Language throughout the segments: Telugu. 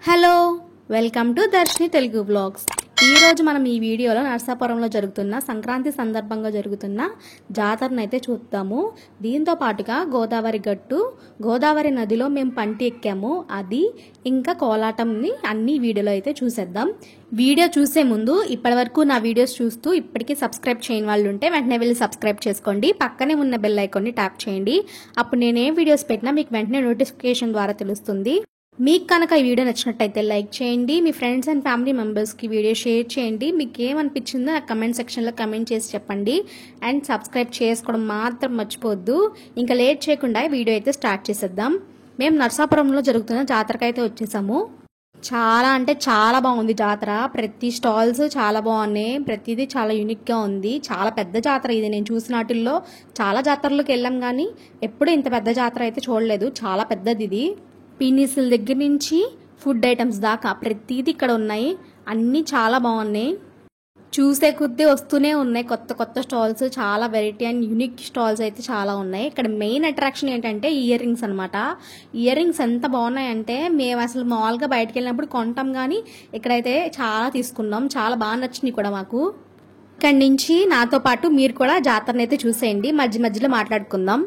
Hello welcome to Darshini Telugu vlogs. ఈ రోజు మనం ఈ వీడియోలో నర్సాపురంలో జరుగుతున్న సంక్రాంతి సందర్భంగా జరుగుతున్న జాతరను అయితే చూద్దాము। దీంతో పాటుగా గోదావరి గట్టు గోదావరి నదిలో మేము పంటి ఎక్కాము, అది ఇంకా కోలాటంని అన్ని వీడియోలో అయితే చూసేద్దాం। వీడియో చూసే ముందు ఇప్పటివరకు నా వీడియోస్ చూస్తూ ఇప్పటికీ సబ్స్క్రైబ్ చేయని వాళ్ళు ఉంటే వెంటనే వెళ్ళి సబ్స్క్రైబ్ చేసుకోండి, పక్కనే ఉన్న బెల్ ఐకాన్ని ట్యాప్ చేయండి। అప్పుడు నేను ఏ వీడియోస్ పెట్టినా మీకు వెంటనే నోటిఫికేషన్ ద్వారా తెలుస్తుంది। మీకు కనుక ఈ వీడియో నచ్చినట్టయితే లైక్ చేయండి, మీ ఫ్రెండ్స్ అండ్ ఫ్యామిలీ మెంబర్స్కి వీడియో షేర్ చేయండి। మీకు ఏమనిపించిందో నాకు కమెంట్ సెక్షన్లో కమెంట్ చేసి చెప్పండి అండ్ సబ్స్క్రైబ్ చేసుకోవడం మాత్రం మర్చిపోవద్దు। ఇంకా లేట్ చేయకుండా వీడియో అయితే స్టార్ట్ చేసేద్దాం। మేము నర్సాపురంలో జరుగుతున్న జాతరకు అయితే వచ్చేసాము। చాలా అంటే చాలా బాగుంది జాతర, ప్రతి స్టాల్స్ చాలా బాగున్నాయి, ప్రతిదీ చాలా యూనిక్గా ఉంది। చాలా పెద్ద జాతర ఇది, నేను చూసిన వాటిల్లో చాలా జాతరలకు వెళ్ళాం కానీ ఎప్పుడూ ఇంత పెద్ద జాతర అయితే చూడలేదు, చాలా పెద్దది ఇది। పీనీసుల దగ్గర నుంచి ఫుడ్ ఐటమ్స్ దాకా ప్రతిదీ ఇక్కడ ఉన్నాయి, అన్నీ చాలా బాగున్నాయి। చూసే కొద్దీ వస్తూనే ఉన్నాయి కొత్త కొత్త స్టాల్స్, చాలా వెరైటీ అండ్ యూనిక్ స్టాల్స్ అయితే చాలా ఉన్నాయి। ఇక్కడ మెయిన్ అట్రాక్షన్ ఏంటంటే ఇయర్ రింగ్స్ అనమాట। ఇయర్ రింగ్స్ ఎంత బాగున్నాయంటే మేము అసలు మామూలుగా బయటకు వెళ్ళినప్పుడు కొంటాం కానీ ఇక్కడైతే చాలా తీసుకున్నాం, చాలా బాగా నచ్చినాయి కూడా మాకు। ఇక్కడి నుంచి నాతో పాటు మీరు కూడా జాతరని అయితే చూసేయండి, మధ్య మధ్యలో మాట్లాడుకుందాం।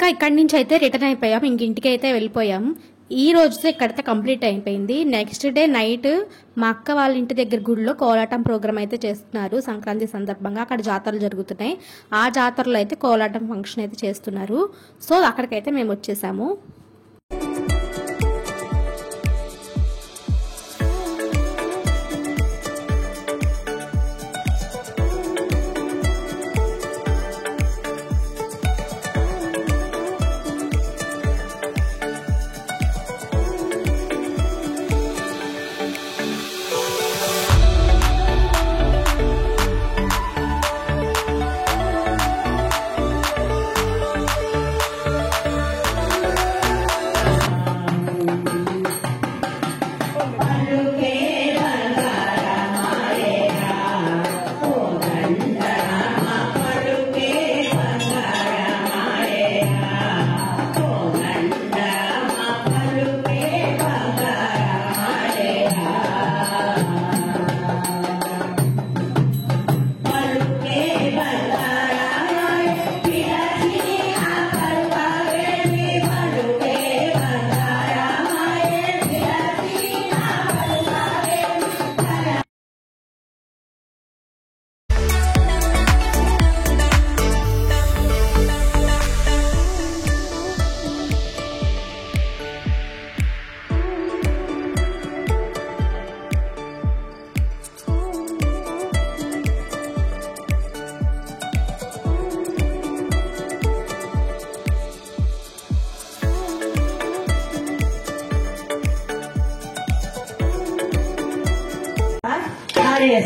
ఇంకా ఇక్కడి నుంచి అయితే రిటర్న్ అయిపోయాం, ఇంటికి అయితే వెళ్ళిపోయాం. ఈ రోజుతో ఇక్కడైతే కంప్లీట్ అయిపోయింది. నెక్స్ట్ డే నైట్ మా అక్క వాళ్ళ ఇంటి దగ్గర గుడిలో కోలాటం ప్రోగ్రామ్ అయితే చేస్తున్నారు. సంక్రాంతి సందర్భంగా అక్కడ జాతరలు జరుగుతున్నాయి. ఆ జాతరలో అయితే కోలాటం ఫంక్షన్ అయితే చేస్తున్నారు. సో అక్కడికైతే మేము వచ్చేసాము.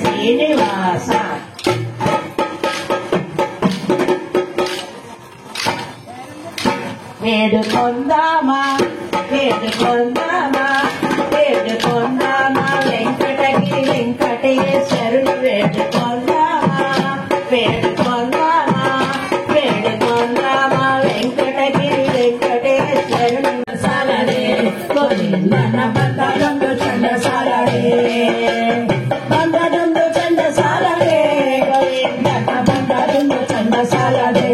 శ్రీనివాస వేడుకొందామా వేడుకొందామా వేడుకొందామా వెంకటగిరి వెంకటేశ్వరుని వేడుకొందామా వేడుకొందామా వేడుకొందామా వెంకటగిరి వెంకటేశ్వరుని సాలడే గోవిందన బందరంగు చండ సాలడే బందరంగు చండ సాలడే గోవిందన బందరంగు చండ సాలడే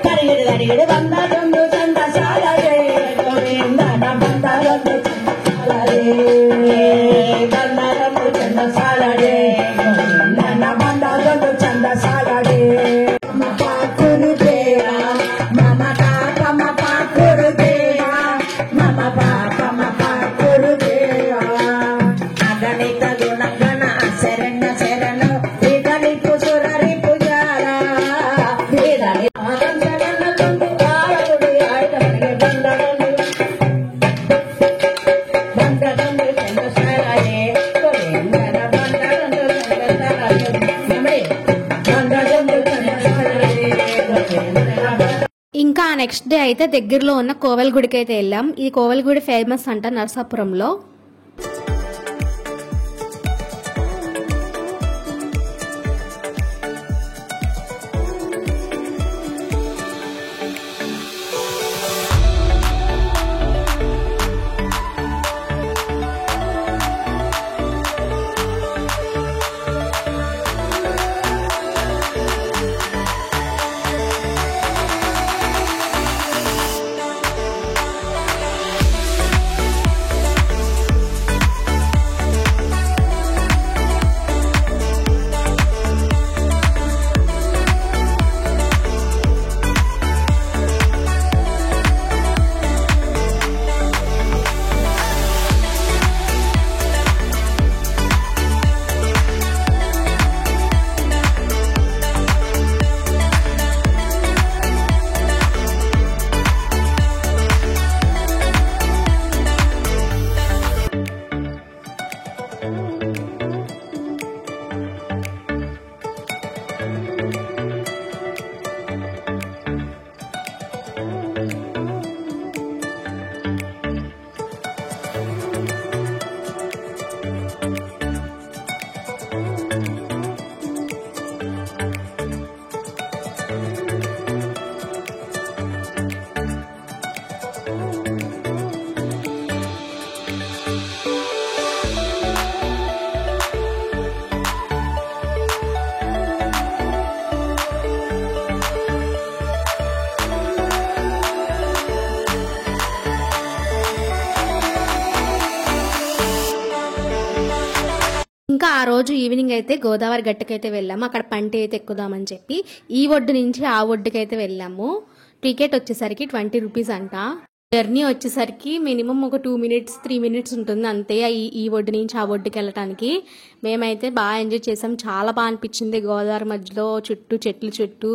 కరిగిడి కరిగిడి బందరంగు చండ సాలడే గోవిందన బందరంగు చండ సాలడే బందరంగు చండ సాలడే గోవిందన బందరంగు చండ సాలడే పాకురు దేవా మమ పాపమ పాకురు దేవా మమ పాపమ పాకురు దేవా అగణిత గుణగణ శరణ శరణ విగణిపు సురరి పుజార వేదని ఆనందన కుందు కారుడి ఆయుధని బందరని బందరని చంద్రశేఖరే గోవిందన బందరని చంద్రశేఖరే నమే బందరని చంద్రశేఖరే గోవిందన. ఇంకా నెక్స్ట్ డే అయితే దగ్గరలో ఉన్న కోవెల గుడికి అయితే వెళ్ళాం. ఈ కోవెల గుడి ఫేమస్ అంట నరసాపురంలో. ఆ రోజు ఈవినింగ్ అయితే గోదావరి గట్టుకైతే వెళ్ళాము. అక్కడ పంటి అయితే ఎక్కుదామని చెప్పి ఈ ఒడ్డు నుంచి ఆ ఒడ్డుకైతే వెళ్ళాము. టికెట్ వచ్చేసరికి 20 రూపీస్ అంట. జర్నీ వచ్చేసరికి మినిమం ఒక 2 మినిట్స్ 3 మినిట్స్ ఉంటుంది అంతే ఈ ఒడ్డు నుంచి ఆ ఒడ్డుకి వెళ్ళటానికి. మేమైతే బాగా ఎంజాయ్ చేసాం. చాలా బాగా అనిపించింది. గోదావరి మధ్యలో చుట్టూ చెట్లు చుట్టూ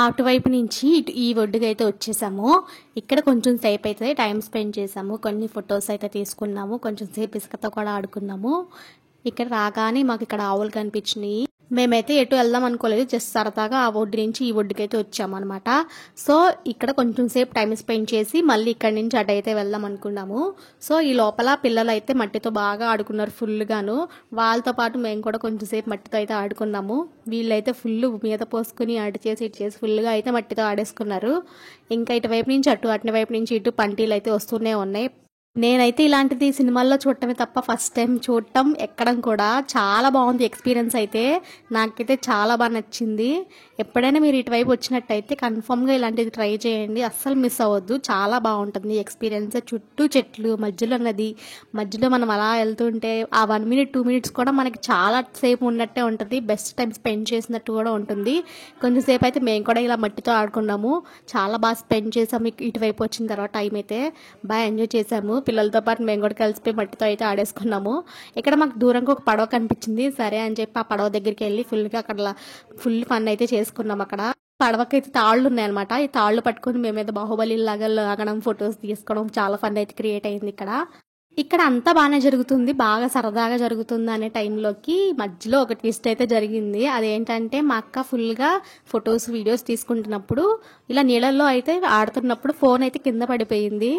అటువైపు నుంచి ఈ ఒడ్డుకి అయితే వచ్చేసాము. ఇక్కడ కొంచెం సేపు అయితే టైం స్పెండ్ చేసాము. కొన్ని ఫొటోస్ అయితే తీసుకున్నాము. కొంచెం సేపు ఇసుకతో కూడా ఆడుకున్నాము. ఇక్కడ రాగానే మాకు ఇక్కడ ఆవులు కనిపించినాయి. మేమైతే ఎటు వెళ్దాం అనుకోలేదు. జస్ట్ సరదాగా ఆ ఒడ్డు నుంచి ఈ ఒడ్డుకి అయితే వచ్చాము అనమాట. సో ఇక్కడ కొంచెం సేపు టైం స్పెండ్ చేసి మళ్ళీ ఇక్కడ నుంచి అటు అయితే వెళ్దాం అనుకున్నాము. సో ఈ లోపల పిల్లలు అయితే మట్టితో బాగా ఆడుకున్నారు ఫుల్గాను. వాళ్ళతో పాటు మేము కూడా కొంచెం సేపు మట్టితో అయితే ఆడుకున్నాము. వీళ్ళైతే ఫుల్ మీద పోసుకుని అటు చేసి ఇటు చేసి ఫుల్గా అయితే మట్టితో ఆడేసుకున్నారు. ఇంకా ఇటువైపు నుంచి అటు వైపు నుంచి ఇటు పంటీలు అయితే వస్తూనే ఉన్నాయి. నేనైతే ఇలాంటిది సినిమాల్లో చూడటమే తప్ప ఫస్ట్ టైం చూడటం ఎక్కడం కూడా చాలా బాగుంది. ఎక్స్పీరియన్స్ అయితే నాకైతే చాలా బాగా నచ్చింది. ఎప్పుడైనా మీరు ఇటువైపు వచ్చినట్టయితే కన్ఫామ్గా ఇలాంటిది ట్రై చేయండి. అస్సలు మిస్ అవ్వద్దు. చాలా బాగుంటుంది ఎక్స్పీరియన్స్. చుట్టూ చెట్లు, మధ్యలో నది, మధ్యలో మనం అలా వెళ్తుంటే ఆ 1 మినిట్ 2 మినిట్స్ కూడా మనకి చాలా సేపు ఉన్నట్టే ఉంటుంది. బెస్ట్ టైం స్పెండ్ చేసినట్టు కూడా ఉంటుంది. కొంచెంసేపు అయితే మేము కూడా ఇలా మట్టితో ఆడుకున్నాము. చాలా బాగా స్పెండ్ చేసాము. ఇటువైపు వచ్చిన తర్వాత టైం అయితే బాగా ఎంజాయ్ చేసాము. పిల్లలతో పాటు మేము కూడా కలిసిపోయి మట్టితో అయితే ఆడేసుకున్నాము. ఇక్కడ మాకు దూరంగా ఒక పడవ కనిపించింది. సరే అని చెప్పి ఆ పడవ దగ్గరికి వెళ్ళి అక్కడ ఫుల్ ఫన్ అయితే చేసుకున్నాం. అక్కడ పడవకైతే తాళ్ళు ఉన్నాయన్నమాట. ఈ తాళ్ళు పట్టుకుని మేమైతే బాహుబలి లాగా లాగడం, ఫొటోస్ తీసుకోవడం చాలా ఫన్ అయితే క్రియేట్ అయింది. ఇక్కడ అంతా బాగానే జరుగుతుంది. బాగా సరదాగా జరుగుతుంది అనే టైంలోకి మధ్యలో ఒక ట్విస్ట్ అయితే జరిగింది. అదేంటంటే మా అక్క ఫుల్గా ఫొటోస్ వీడియోస్ తీసుకుంటున్నప్పుడు ఇలా నీళ్ళల్లో అయితే ఆడుతున్నప్పుడు ఫోన్ అయితే కింద పడిపోయింది.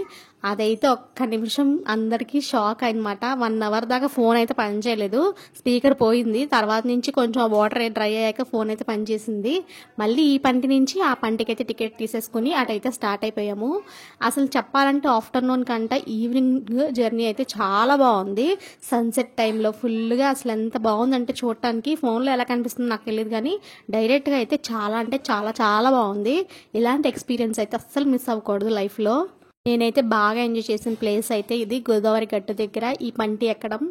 అదైతే ఒక్క నిమిషం అందరికీ షాక్ అన్నమాట. 1 అవర్ దాకా ఫోన్ అయితే పనిచేయలేదు. స్పీకర్ పోయింది. తర్వాత నుంచి కొంచెం వాటర్ డ్రై అయ్యాక ఫోన్ అయితే పనిచేసింది. మళ్ళీ ఈ పంటి నుంచి ఆ పంటికి అయితే టికెట్ తీసేసుకుని అటైతే స్టార్ట్ అయిపోయాము. అసలు చెప్పాలంటే ఆఫ్టర్నూన్ కంటే ఈవినింగ్ జర్నీ అయితే చాలా బాగుంది. సన్సెట్ టైంలో ఫుల్గా అసలు ఎంత బాగుందంటే చూడటానికి. ఫోన్లో ఎలా కనిపిస్తుందో నాకు తెలియదు కానీ డైరెక్ట్గా అయితే చాలా అంటే చాలా చాలా బాగుంది. ఇలాంటి ఎక్స్పీరియన్స్ అయితే అస్సలు మిస్ అవ్వకూడదు లైఫ్లో. నేనైతే బాగా ఎంజాయ్ చేసిన ప్లేస్ అయితే ఇది గోదావరి గట్టు దగ్గర ఈ పంటి ఎక్కడం.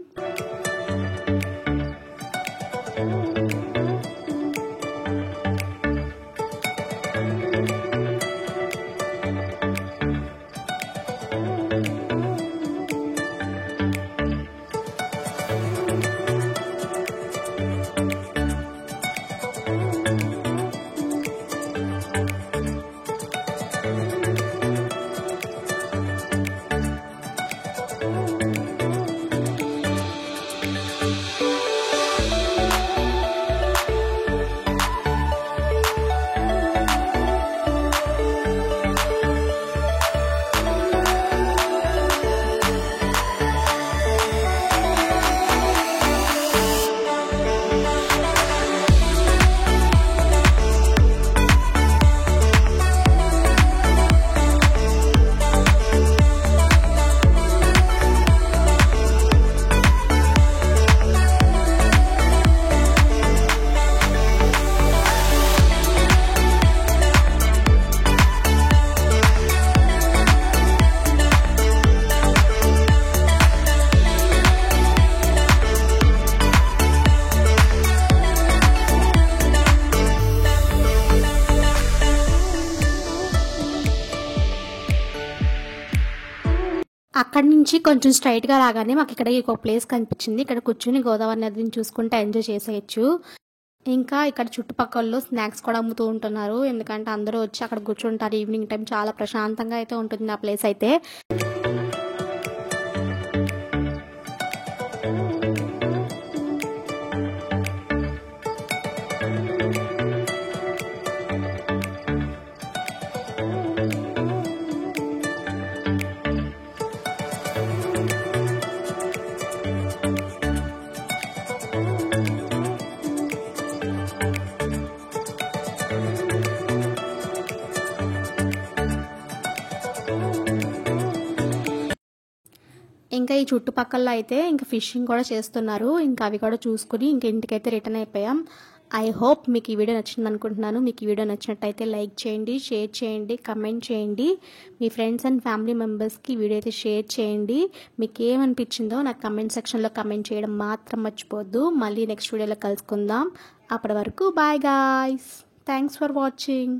అక్కడి నుంచి కొంచెం స్ట్రైట్గా రాగానే మాకు ఇక్కడ ఒక ప్లేస్ కనిపించింది. ఇక్కడ కూర్చుని గోదావరి నదిని చూసుకుంటే ఎంజాయ్ చేసేయచ్చు. ఇంకా ఇక్కడ చుట్టుపక్కల స్నాక్స్ కూడా అమ్ముతూ ఉంటున్నారు. ఎందుకంటే అందరూ వచ్చి అక్కడ కూర్చుంటారు. ఈవినింగ్ టైం చాలా ప్రశాంతంగా అయితే ఉంటుంది ఆ ప్లేస్ అయితే. ఇంకా ఈ చుట్టుపక్కల అయితే ఇంకా ఫిషింగ్ కూడా చేస్తున్నారు. ఇంకా అవి కూడా చూసుకుని ఇంకా ఇంటికైతే రిటర్న్ అయిపోయాం. ఐ హోప్ మీకు ఈ వీడియో నచ్చింది అనుకుంటున్నాను. మీకు ఈ వీడియో నచ్చినట్టయితే లైక్ చేయండి, షేర్ చేయండి, కమెంట్ చేయండి. మీ ఫ్రెండ్స్ అండ్ ఫ్యామిలీ మెంబర్స్కి ఈ వీడియో అయితే షేర్ చేయండి. మీకు ఏమనిపించిందో నాకు కమెంట్ సెక్షన్లో కమెంట్ చేయడం మాత్రం మర్చిపోవద్దు. మళ్ళీ నెక్స్ట్ వీడియోలో కలుసుకుందాం. అప్పటి వరకు bye guys. Thanks for watching.